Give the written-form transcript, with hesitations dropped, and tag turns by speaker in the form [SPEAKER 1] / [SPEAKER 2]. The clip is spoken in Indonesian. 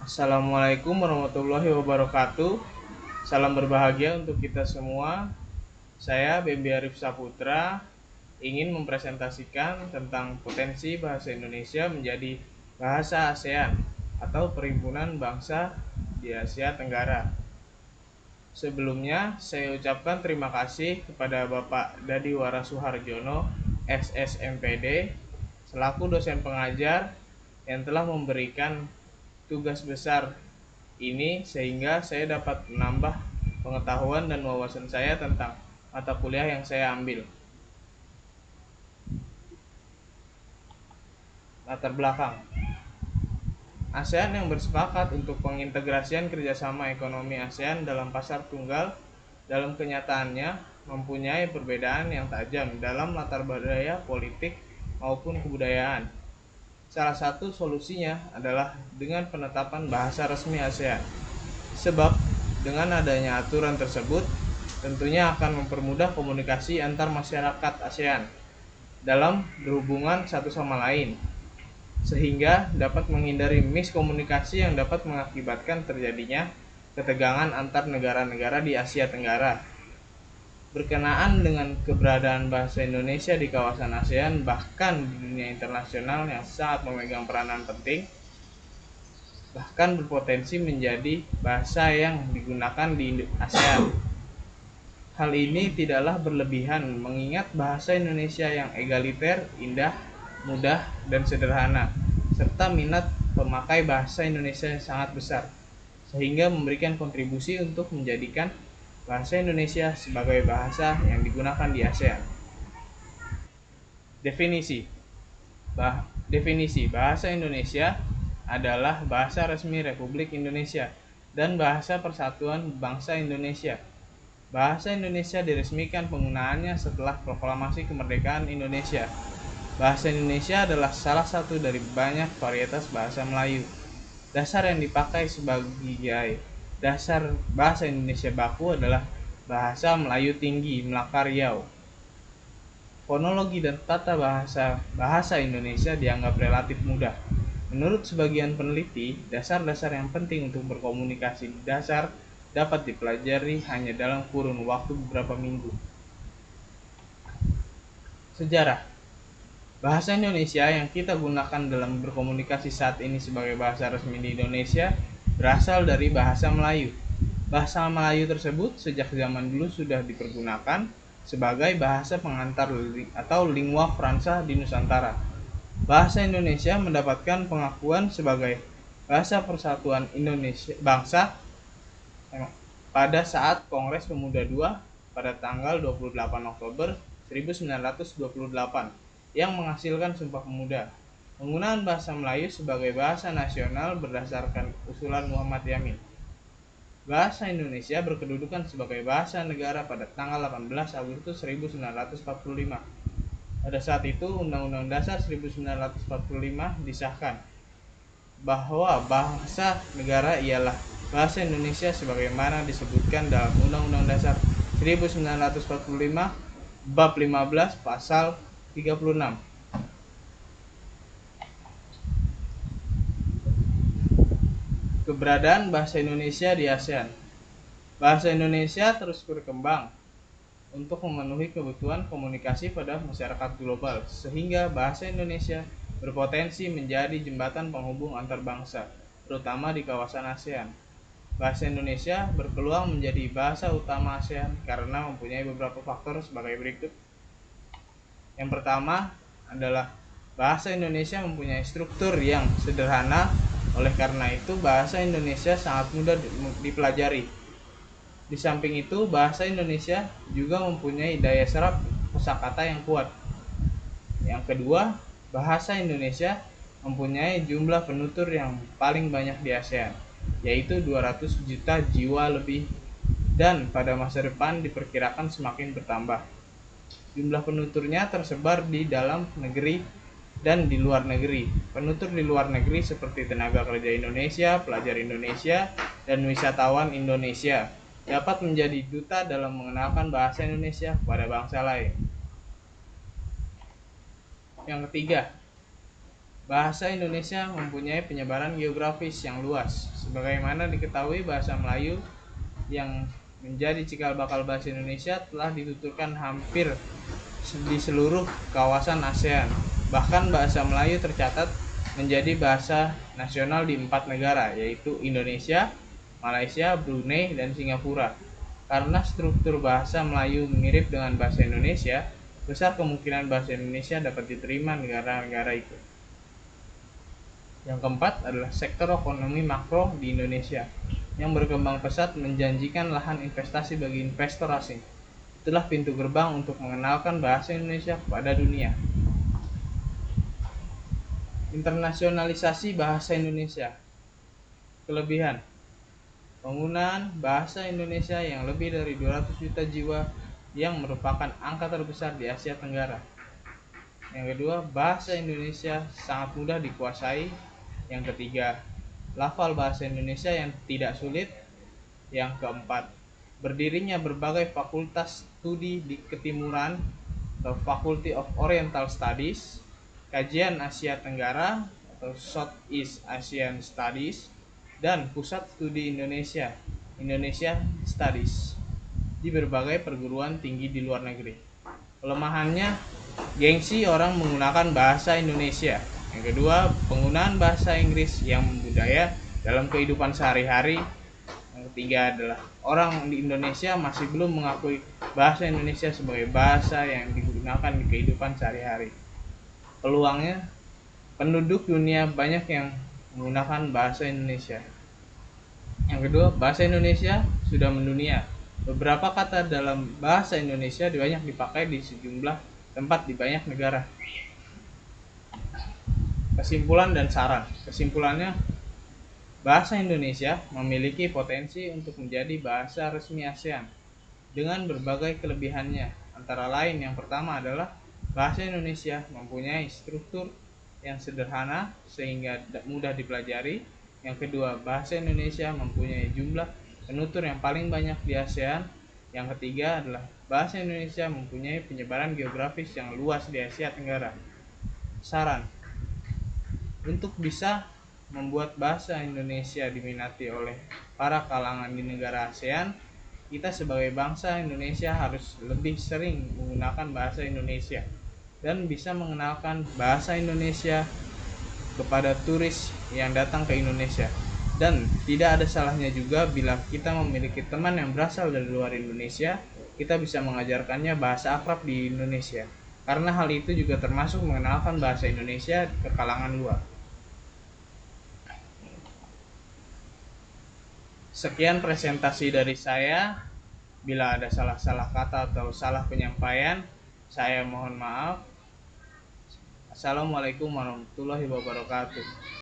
[SPEAKER 1] Assalamualaikum warahmatullahi wabarakatuh. Salam berbahagia untuk kita semua. Saya Bembi Arif Saputra ingin mempresentasikan tentang potensi bahasa Indonesia menjadi bahasa ASEAN atau Perhimpunan Bangsa di Asia Tenggara. Sebelumnya, saya ucapkan terima kasih kepada Bapak Dadi Wara Suharjono, SSMPD, selaku dosen pengajar yang telah memberikan tugas besar ini sehingga saya dapat menambah pengetahuan dan wawasan saya tentang mata kuliah yang saya ambil. Latar belakang ASEAN yang bersepakat untuk pengintegrasian kerjasama ekonomi ASEAN dalam pasar tunggal dalam kenyataannya mempunyai perbedaan yang tajam dalam latar budaya politik maupun kebudayaan. Salah satu solusinya adalah dengan penetapan bahasa resmi ASEAN. Sebab dengan adanya aturan tersebut tentunya akan mempermudah komunikasi antar masyarakat ASEAN dalam berhubungan satu sama lain, sehingga dapat menghindari miskomunikasi yang dapat mengakibatkan terjadinya ketegangan antar negara-negara di Asia Tenggara. Berkenaan dengan keberadaan bahasa Indonesia di kawasan ASEAN bahkan di dunia internasional yang sangat memegang peranan penting, bahkan berpotensi menjadi bahasa yang digunakan di ASEAN. Hal ini tidaklah berlebihan mengingat bahasa Indonesia yang egaliter, indah, mudah, dan sederhana, serta minat pemakai bahasa Indonesia yang sangat besar, sehingga memberikan kontribusi untuk menjadikan bahasa Indonesia sebagai bahasa yang digunakan di ASEAN. Definisi bahasa Indonesia adalah bahasa resmi Republik Indonesia dan bahasa persatuan bangsa Indonesia. Bahasa Indonesia diresmikan penggunaannya setelah proklamasi kemerdekaan Indonesia. Bahasa Indonesia adalah salah satu dari banyak varietas bahasa Melayu. Dasar yang dipakai sebagai dasar bahasa Indonesia baku adalah bahasa Melayu tinggi Melaka Riau. Fonologi dan tata bahasa Indonesia dianggap relatif mudah. Menurut sebagian peneliti, dasar-dasar yang penting untuk berkomunikasi di dasar dapat dipelajari hanya dalam kurun waktu beberapa minggu. Sejarah bahasa Indonesia yang kita gunakan dalam berkomunikasi saat ini sebagai bahasa resmi di Indonesia berasal dari bahasa Melayu. Bahasa Melayu tersebut sejak zaman dulu sudah dipergunakan sebagai bahasa pengantar atau lingua franca di Nusantara. Bahasa Indonesia mendapatkan pengakuan sebagai bahasa persatuan Indonesia bangsa pada saat Kongres Pemuda II pada tanggal 28 Oktober 1928 yang menghasilkan Sumpah Pemuda. Penggunaan bahasa Melayu sebagai bahasa nasional berdasarkan usulan Muhammad Yamin. Bahasa Indonesia berkedudukan sebagai bahasa negara pada tanggal 18 Agustus 1945. Pada saat itu Undang-Undang Dasar 1945 disahkan bahwa bahasa negara ialah bahasa Indonesia sebagaimana disebutkan dalam Undang-Undang Dasar 1945 Bab 15 Pasal 36. Keberadaan bahasa Indonesia di ASEAN. Bahasa Indonesia terus berkembang untuk memenuhi kebutuhan komunikasi pada masyarakat global, sehingga bahasa Indonesia berpotensi menjadi jembatan penghubung antar bangsa, terutama di kawasan ASEAN. Bahasa Indonesia berpeluang menjadi bahasa utama ASEAN karena mempunyai beberapa faktor sebagai berikut. Yang pertama adalah bahasa Indonesia mempunyai struktur yang sederhana, oleh karena itu bahasa Indonesia sangat mudah dipelajari. Di samping itu, bahasa Indonesia juga mempunyai daya serap kosakata yang kuat. Yang kedua, bahasa Indonesia mempunyai jumlah penutur yang paling banyak di ASEAN, yaitu 200 juta jiwa lebih, dan pada masa depan diperkirakan semakin bertambah. Jumlah penuturnya tersebar di dalam negeri dan di luar negeri. Penutur di luar negeri seperti tenaga kerja Indonesia, pelajar Indonesia, dan wisatawan Indonesia dapat menjadi duta dalam mengenalkan bahasa Indonesia kepada bangsa lain. Yang ketiga, Bahasa Indonesia mempunyai penyebaran geografis yang luas. Sebagaimana diketahui, bahasa Melayu yang menjadi cikal bakal bahasa Indonesia telah dituturkan hampir di seluruh kawasan ASEAN. Bahkan bahasa Melayu tercatat menjadi bahasa nasional di 4 negara, yaitu Indonesia, Malaysia, Brunei, dan Singapura. Karena struktur bahasa Melayu mirip dengan bahasa Indonesia, besar kemungkinan bahasa Indonesia dapat diterima negara-negara itu. Yang keempat adalah sektor ekonomi makro di Indonesia yang berkembang pesat menjanjikan lahan investasi bagi investor asing. Itulah pintu gerbang untuk mengenalkan bahasa Indonesia kepada dunia. Internasionalisasi bahasa Indonesia. Kelebihan: penggunaan bahasa Indonesia yang lebih dari 200 juta jiwa yang merupakan angka terbesar di Asia Tenggara. Yang kedua, bahasa Indonesia sangat mudah dikuasai. Yang ketiga, lafal bahasa Indonesia yang tidak sulit. Yang keempat, berdirinya berbagai fakultas studi di Ketimuran atau Faculty of Oriental Studies, Kajian Asia Tenggara atau Southeast Asian Studies, dan Pusat Studi Indonesia, Indonesia Studies, di berbagai perguruan tinggi di luar negeri. Kelemahannya, gengsi orang menggunakan bahasa Indonesia. Yang kedua, penggunaan bahasa Inggris yang budaya dalam kehidupan sehari-hari. Yang ketiga adalah orang di Indonesia masih belum mengakui bahasa Indonesia sebagai bahasa yang digunakan di kehidupan sehari-hari. Peluangnya, penduduk dunia banyak yang menggunakan bahasa Indonesia. Yang kedua, bahasa Indonesia sudah mendunia. Beberapa kata dalam bahasa Indonesia banyak dipakai di sejumlah tempat di banyak negara. Kesimpulan dan saran. Kesimpulannya, bahasa Indonesia memiliki potensi untuk menjadi bahasa resmi ASEAN dengan berbagai kelebihannya. Antara lain, yang pertama adalah bahasa Indonesia mempunyai struktur yang sederhana sehingga mudah dipelajari. Yang kedua, bahasa Indonesia mempunyai jumlah penutur yang paling banyak di ASEAN. Yang ketiga adalah bahasa Indonesia mempunyai penyebaran geografis yang luas di Asia Tenggara. Saran: untuk bisa membuat bahasa Indonesia diminati oleh para kalangan di negara ASEAN, kita sebagai bangsa Indonesia harus lebih sering menggunakan bahasa Indonesia dan bisa mengenalkan bahasa Indonesia kepada turis yang datang ke Indonesia. Dan tidak ada salahnya juga bila kita memiliki teman yang berasal dari luar Indonesia, kita bisa mengajarkannya bahasa akrab di Indonesia. Karena hal itu juga termasuk mengenalkan bahasa Indonesia ke kalangan luar. Sekian presentasi dari saya. Bila ada salah-salah kata atau salah penyampaian, saya mohon maaf. Assalamualaikum warahmatullahi wabarakatuh.